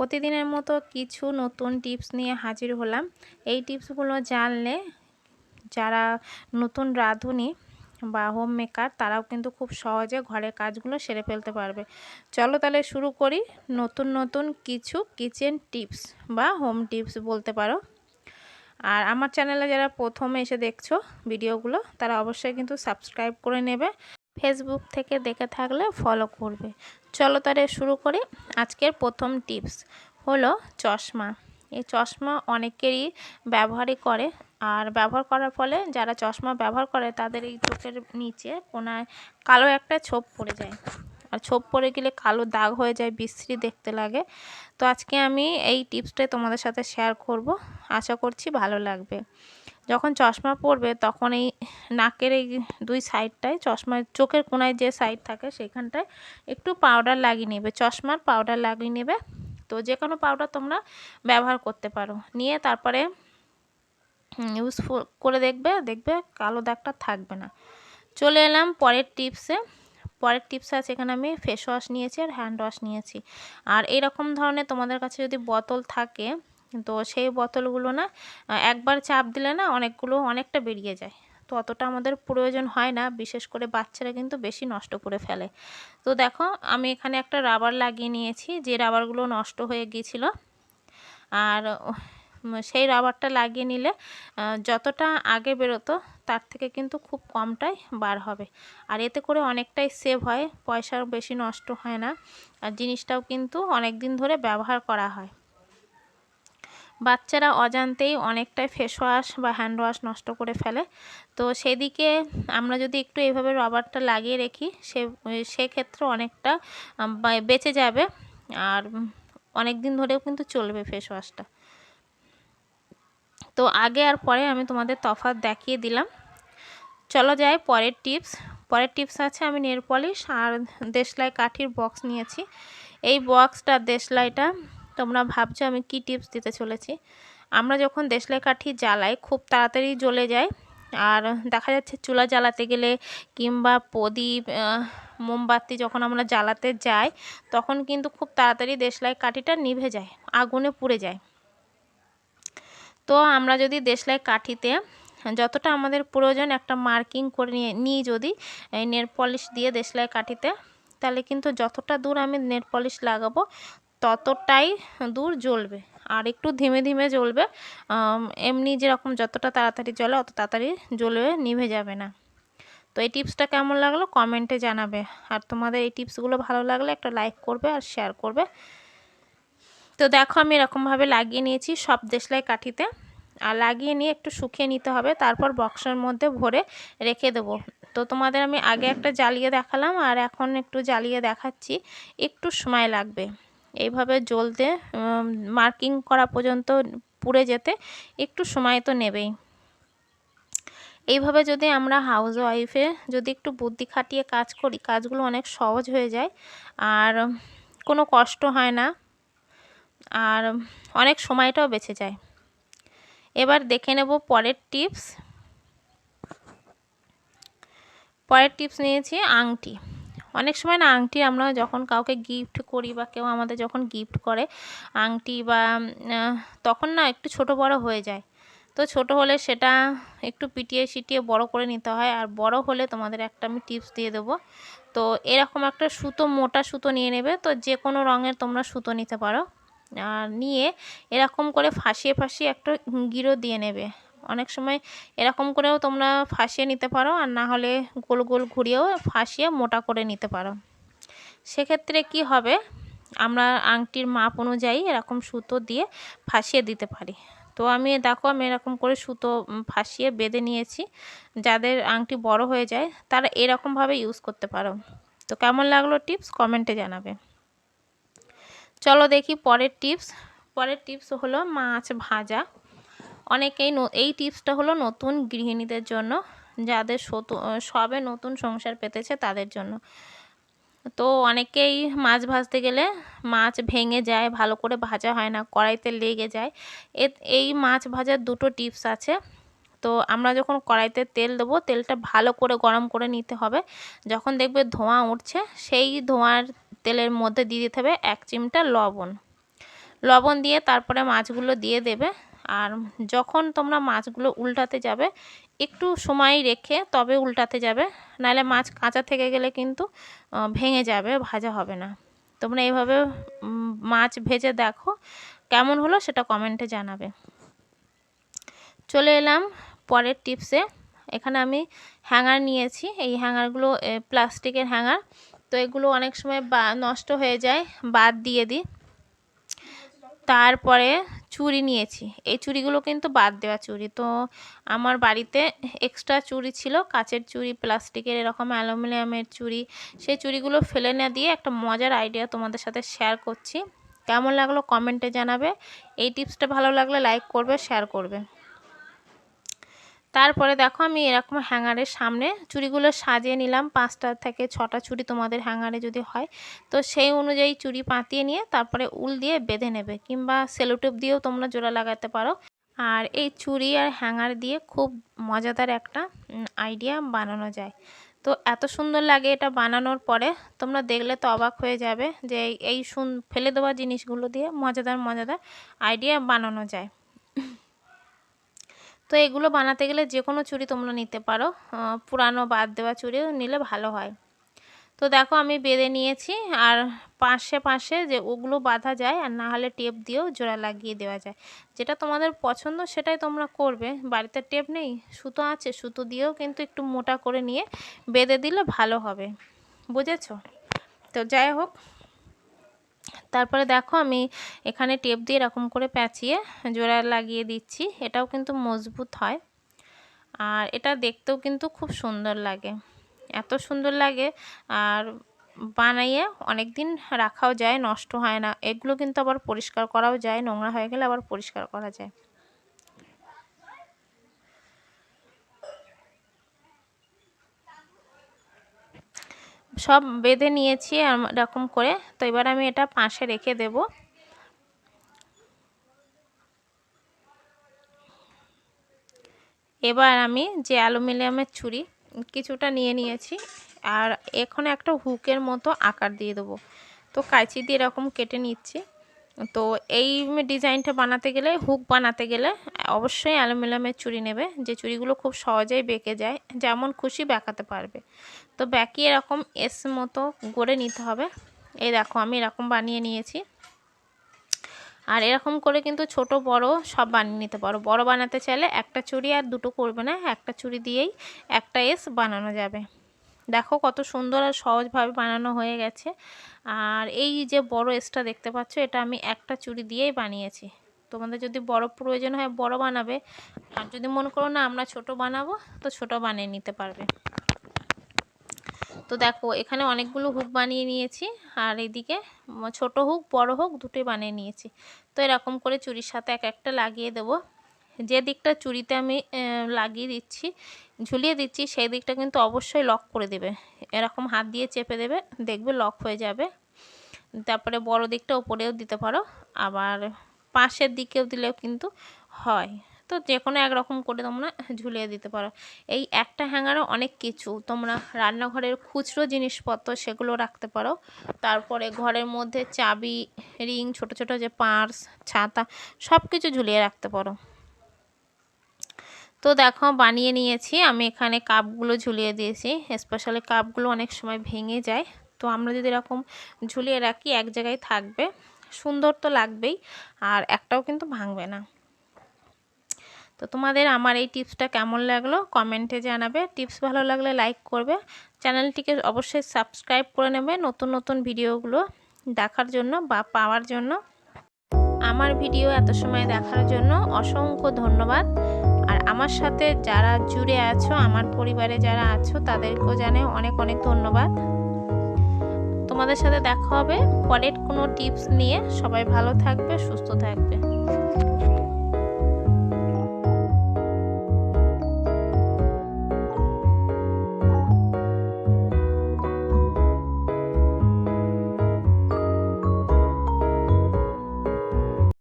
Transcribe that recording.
প্রতিদিনের মতো কিছু নতুন টিপস নিয়ে হাজির হলাম। এই টিপসগুলো জানলে যারা নতুন রাঁধুনি বা হোম মেকার তারাও কিন্তু খুব সহজে ঘরের কাজগুলো সেরে ফেলতে পারবে। চলো তাহলে শুরু করি নতুন কিছু কিচেন টিপস বা হোম টিপস বলতে পারো। আর আমার চ্যানেলে যারা প্রথমে এসে দেখছো ভিডিওগুলো তারা অবশ্যই কিন্তু সাবস্ক্রাইব করে নেবে। ফেসবুক থেকে দেখে থাকলে ফলো করবে। চলো তাহলে শুরু করি। আজকের প্রথম টিপস হলো চশমা। এই চশমা অনেকেরই ব্যবহারই করে, আর ব্যবহার করার ফলে যারা চশমা ব্যবহার করে তাদের এই চোখের নিচে কোনায় কালো একটা ছোপ পড়ে যায়, আর ছোপ পড়ে গেলে কালো দাগ হয়ে যায়, বিশ্রী দেখতে লাগে। তো আজকে আমি এই টিপসটাই তোমাদের সাথে শেয়ার করব, আশা করছি ভালো লাগবে। যখন চশমা পরবে তখন এই নাকের এই দুই সাইডটায় চশমার চোখের কোনায় যে সাইড থাকে সেখানটায় একটু পাউডার লাগিয়ে নেবে, চশমার পাউডার লাগিয়ে নেবে। তো যে কোনো পাউডার তোমরা ব্যবহার করতে পারো, নিয়ে তারপরে ইউজ করে দেখবে কালো দাগটা থাকবে না। চলে এলাম পরের টিপসে। পরের টিপস আছে, এখানে আমি ফেস ওয়াশ নিয়েছি আর হ্যান্ড ওয়াশ নিয়েছি। আর এরকম ধরনের তোমাদের কাছে যদি বোতল থাকে তো সেই বোতলগুলো না একবার চাপ দিলে না অনেকটা বেরিয়ে যায়। তো অতটা আমাদের প্রয়োজন হয় না, বিশেষ করে বাচ্চারা কিন্তু বেশি নষ্ট করে ফেলে। তো দেখো আমি এখানে একটা রাবার লাগিয়ে নিয়েছি, যে রাবারগুলো নষ্ট হয়ে গিয়েছিলো। আর সেই রাবারটা লাগিয়ে নিলে যতটা আগে বেরোতো তার থেকে কিন্তু খুব কমটাই বার হবে। আর এতে করে অনেকটাই সেভ হয়, পয়সাও বেশি নষ্ট হয় না, আর জিনিসটাও কিন্তু অনেক দিন ধরে ব্যবহার করা হয়। বাচ্চারা অজান্তেই অনেকটাই ফেস ওয়াশ বা হ্যান্ড ওয়াশ নষ্ট করে ফেলে। তো সেদিকে আমরা যদি একটু এইভাবে রাবারটা লাগিয়ে রাখি সেক্ষেত্রে অনেকটা বেঁচে যাবে, আর অনেক দিন ধরেও কিন্তু চলবে ফেস ওয়াশটা। তো আগে আর পরে আমি তোমাদের তফাৎ দেখিয়ে দিলাম। চলো যাই পরের টিপস। পরের টিপস আছে, আমি নেল পলিশ আর দেশলাই কাঠির বক্স নিয়েছি। এই বক্সটা দেশলাইটা তোমরা ভাবছো আমি কি টিপস দিতে চলেছি। আমরা যখন দেশলাই কাঠি জ্বালাই খুব তাড়াতাড়ি জ্বলে যায়, আর দেখা যাচ্ছে চুলা জ্বালাতে গেলে কিংবা প্রদীপ মোমবাতি যখন আমরা জ্বালাতে যাই তখন কিন্তু খুব তাড়াতাড়ি দেশলাই কাঠিটা নিভে যায়, আগুনে পুড়ে যায়। তো আমরা যদি দেশলাই কাঠিতে যতটা আমাদের প্রয়োজন একটা মার্কিং করে নিই যদি নেল পলিশ দিয়ে দেশলাই কাঠিতে, তাহলে কিন্তু যতটা দূর আমি নেল পলিশ লাগাবো ততটাই দূর জ্বলবে, আর একটু ধীমে ধীমে জ্বলবে। এমনি যেরকম যতটা তাড়াতাড়ি জ্বলে অত তাড়াতাড়ি জ্বলবে, নিভে যাবে না। তো এই টিপসটা কেমন লাগলো কমেন্টে জানাবে, আর তোমাদের এই টিপসগুলো ভালো লাগলে একটা লাইক করবে আর শেয়ার করবে। তো দেখো আমি এরকমভাবে লাগিয়ে নিয়েছি সব দেশলাই কাঠিতে, আর লাগিয়ে নিয়ে একটু শুকিয়ে নিতে হবে, তারপর বক্সের মধ্যে ভরে রেখে দেবো। তো তোমাদের আমি আগে একটা জ্বালিয়ে দেখালাম আর এখন একটু জ্বালিয়ে দেখাচ্ছি, একটু সময় লাগবে এইভাবে জ্বলতে, মার্কিং করা পর্যন্ত পুড়ে যেতে একটু সময় তো নেবেই। এইভাবে যদি আমরা হাউস ওয়াইফে যদি একটু বুদ্ধি খাটিয়ে কাজ করি কাজগুলো অনেক সহজ হয়ে যায়, আর কোনো কষ্ট হয় না, আর অনেক সময়টাও বেঁচে যায়। এবার দেখে নেব পরের টিপস। পরের টিপস নিয়েছি আংটি। অনেক সময় না আংটি আমরা যখন কাউকে গিফট করি বা কেউ আমাদের যখন গিফট করে আংটি বা তখন না একটু ছোট বড় হয়ে যায়। তো ছোট হলে সেটা একটু পিটিয়ে সিটিয়ে বড় করে নিতে হয়, আর বড় হলে তোমাদের একটা আমি টিপস দিয়ে দেবো। তো এরকম একটা সুতো, মোটা সুতো নিয়ে নেবে, তো যে কোনো রঙের তোমরা সুতো নিতে পারো, আর নিয়ে এরকম করে ফাঁসিয়ে একটা গিরো দিয়ে নেবে। অনেক সময় এরকম করেও তোমরা ফাঁসিয়ে নিতে পারো, আর না হলে গোল গোল ঘুরিয়েও ফাঁসিয়ে মোটা করে নিতে পারো। সেক্ষেত্রে কি হবে, আমরা আংটির মাপ অনুযায়ী এরকম সুতো দিয়ে ফাঁসিয়ে দিতে পারি। তো আমি দেখো আমি এরকম করে সুতো ফাঁসিয়ে বেঁধে নিয়েছি। যাদের আংটি বড় হয়ে যায় তারা এরকমভাবে ইউজ করতে পারো। তো কেমন লাগলো টিপস কমেন্টে জানাবে। চলো দেখি পরের টিপস। পরের টিপস হলো মাছ ভাজা। অনেকেই এই টিপসটা হলো নতুন গৃহিণীদের জন্য, যাদের সবে নতুন সংসার পেতেছে তাদের জন্য। তো অনেকেই মাছ ভাজতে গেলে মাছ ভেঙে যায়, ভালো করে ভাজা হয় না, কড়াইতে লেগে যায়। এই মাছ ভাজার দুটো টিপস আছে। তো আমরা যখন কড়াইতে তেল দেবো তেলটা ভালো করে গরম করে নিতে হবে। যখন দেখবে ধোঁয়া উঠছে সেই ধোঁয়ার তেলের মধ্যে দিয়ে দিতে হবে 1 চিমটা লবণ। লবণ দিয়ে তারপরে মাছগুলো দিয়ে দেবে। আর যখন তোমরা মাছগুলো উল্টাতে যাবে একটু সময় রেখে তবে উল্টাতে যাবে, নাহলে মাছ কাঁচা থেকে গেলে কিন্তু ভেঙে যাবে, ভাজা হবে না। তোমরা এইভাবে মাছ ভেজে দেখো কেমন হলো সেটা কমেন্টে জানাবে। চলে এলাম পরের টিপসে। এখানে আমি হ্যাঙ্গার নিয়েছি, এই হ্যাঙ্গারগুলো প্লাস্টিকের হ্যাঙ্গার। তো এগুলো অনেক সময় নষ্ট হয়ে যায়, বাদ দিয়ে দিই। তারপরে চুড়ি নিয়েছি, এই চুড়িগুলো কিন্তু বাদ দেওয়া চুড়ি। তো আমার বাড়িতে এক্সট্রা চুড়ি ছিল, কাচের চুড়ি, প্লাস্টিকের, এরকম অ্যালুমিনিয়ামের চুড়ি। সেই চুড়িগুলো ফেলে না দিয়ে একটা মজার আইডিয়া তোমাদের সাথে শেয়ার করছি। কেমন লাগলো কমেন্টে জানাবে। এই টিপসটা ভালো লাগলে লাইক করবে, শেয়ার করবে। তারপরে দেখো আমি এরকম হ্যাঙ্গারের সামনে চুড়িগুলো সাজিয়ে নিলাম। 5টা থেকে 6টা চুড়ি তোমাদের হ্যাঙ্গারে যদি হয় তো সেই অনুযায়ী চুড়ি পাতিয়ে নিয়ে তারপরে উল দিয়ে বেঁধে নেবে, কিংবা সেলোটেপ দিয়েও তোমরা জোড়া লাগাতে পারো। আর এই চুড়ি আর হ্যাঙ্গার দিয়ে খুব মজাদার একটা আইডিয়া বানানো যায়। তো এত সুন্দর লাগে এটা বানানোর পরে, তোমরা দেখলে তো অবাক হয়ে যাবে যে এই ফেলে দেওয়া জিনিসগুলো দিয়ে মজাদার মজাদার আইডিয়া বানানো যায়। তো এগুলো বানাতে গেলে যে কোনো চুড়ি তোমরা নিতে পারো, পুরানো বাদ দেওয়া চুড়িও নিলে ভালো হয়। তো দেখো আমি বেঁধে নিয়েছি, আর পাশে পাশে যে ওগুলো বাঁধা যায়, আর না হলে টেপ দিয়েও জোড়া লাগিয়ে দেওয়া যায়। যেটা তোমাদের পছন্দ সেটাই তোমরা করবে। বাড়িতে টেপ নেই, সুতো আছে, সুতো দিয়েও কিন্তু একটু মোটা করে নিয়ে বেঁধে দিলে ভালো হবে, বুঝেছো? তো যাই হোক, তারপরে দেখো আমি এখানে টেপ দিয়ে এরকম করে পেঁচিয়ে জোড়া লাগিয়ে দিচ্ছি। এটাও কিন্তু মজবুত হয়, আর এটা দেখতেও কিন্তু খুব সুন্দর লাগে, এত সুন্দর লাগে। আর বানাইয়ে অনেক দিন রাখাও যায়, নষ্ট হয় না। এগুলো কিন্তু আবার পরিষ্কার করাও যায়, নোংরা হয়ে গেলে আবার পরিষ্কার করা যায়। সব বেঁধে নিয়েছি এরকম করে। তো এবার আমি এটা পাশে রেখে দেব। এবার আমি যে অ্যালুমিনিয়ামের ছুরি কিছুটা নিয়ে নিয়েছি, আর এখানে একটা হুকের মতো আকার দিয়ে দেবো। তো কাঁচি দিয়ে এরকম কেটে নিচ্ছি। তো এই ডিজাইনটা বানাতে গেলে, হুক বানাতে গেলে অবশ্যই অ্যালুমিনিয়ামের ছুরি নেবে, যে ছুরিগুলো খুব সহজেই বেঁকে যায়, যেমন খুশি বেঁকাতে পারবে। তো বেঁকিয়ে এরকম এস মতো গড়ে নিতে হবে। এই দেখো আমি এরকম বানিয়ে নিয়েছি। আর এরকম করে কিন্তু ছোট বড় সব বানিয়ে নিতে পারো। বড় বানাতে চাইলে একটা চুড়ি আর দুটো করবে না, একটা চুড়ি দিয়েই একটা এস বানানো যাবে। দেখো কত সুন্দর আর সহজভাবে বানানো হয়ে গেছে। আর এই যে বড় এসটা দেখতে পাচ্ছ, এটা আমি একটা চুড়ি দিয়েই বানিয়েছি। তোমাদের যদি বড় প্রয়োজন হয় বড় বানাবে, আর যদি মনে করো না আমরা ছোট বানাবো তো ছোট বানিয়ে নিতে পারবে। তো দেখো এখানে অনেকগুলো হুক বানিয়ে নিয়েছি, আর এইদিকে ছোট হুক বড় হুক দুটোই বানিয়ে নিয়েছি। তো এরকম করে চুড়ির সাথে এক একটা লাগিয়ে দেব। যে দিকটা চুড়িতে আমি লাগিয়ে দিচ্ছি, ঝুলিয়ে দিচ্ছি, সেই দিকটা কিন্তু অবশ্যই লক করে দেবে। এরকম হাত দিয়ে চেপে দেবে, দেখবে লক হয়ে যাবে। তারপরে বড় দিকটা ওপরেও দিতে পারো, আবার পাশের দিকেও দিলেও কিন্তু হয়। তো যে কোনো একরকম করে তোমরা ঝুলিয়ে দিতে পারো। এই একটা হ্যাঙ্গারে অনেক কিছু, তোমরা রান্নাঘরের খুচরো জিনিসপত্র সেগুলো রাখতে পারো। তারপরে ঘরের মধ্যে চাবি, রিং, ছোট ছোট যে পার্স, ছাতা, সব কিছু ঝুলিয়ে রাখতে পারো। তো দেখো বানিয়ে নিয়েছি আমি, এখানে কাপগুলো ঝুলিয়ে দিয়েছি। স্পেশালি কাপগুলো অনেক সময় ভেঙে যায়, তো আমরা যদি এরকম ঝুলিয়ে রাখি এক জায়গায় থাকবে, সুন্দর তো লাগবেই, আর একটাও কিন্তু ভাঙবে না। তো তোমাদের আমার এই টিপসটা কেমন লাগলো কমেন্টে জানাবে। টিপস ভালো লাগলে লাইক করবে, চ্যানেলটিকে অবশ্যই সাবস্ক্রাইব করে নেবে নতুন নতুন ভিডিওগুলো দেখার জন্য বা পাওয়ার জন্য। আমার ভিডিও এত সময় দেখার জন্য অসংখ্য ধন্যবাদ। আর আমার সাথে যারা জুড়ে আছো, আমার পরিবারে যারা আছো, তাদেরকেও জানাই অনেক অনেক ধন্যবাদ। তোমাদের সাথে দেখা হবে পরের কোনো টিপস নিয়ে। সবাই ভালো থাকবে, সুস্থ থাকবে।